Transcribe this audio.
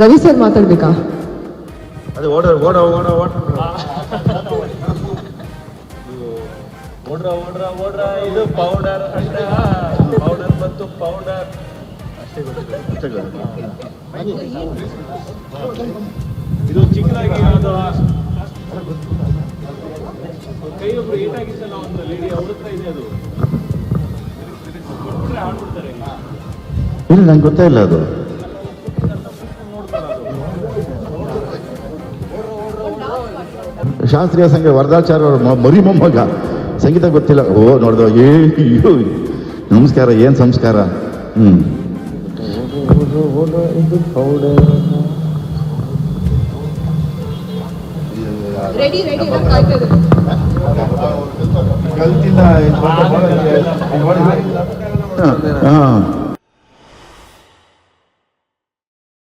Ravi sir ಮಾತಾಡ್ಬೇಕಾ? ಅದೇ ಓಡ್ರ ಇದು powder powder ಮತ್ತು ಪೌಡರ್ ಅಷ್ಟೇ ಗೊತ್ತಿಲ್ಲ. ಇದು ಚಿಕ್ಕದಾಗಿ ಅದು ಕೈ ಒಬ್ರು ಏಟಾಗಿದ್ದಲ್ಲ ಒಂದು ಲೇಡಿ ಅವ್ರ ಹತ್ರ ಇದೆ, ಅದು ಕೊಟ್ಬಿಟ್ರೆ ಆಡ್ಬಿಡ್ತಾರೆ. ಇಲ್ಲ, ನಂಗೆ ಗೊತ್ತೇ ಇಲ್ಲ ಅದು. ಶಾಸ್ತ್ರೀಯ ಸಂಘ ವರದಾಚಾರ್ಯ ಅವರ ಮರಿ ಮೊಮ್ಮಗ, ಸಂಗೀತ ಗೊತ್ತಿಲ್ಲ. ಓ ನೋಡ್ದ, ಅಯ್ಯೋ ನಮಸ್ಕಾರ, ಏನು ಸಂಸ್ಕಾರ. ರೆಡಿ ಕಲ್ತಿಲ್ಲ.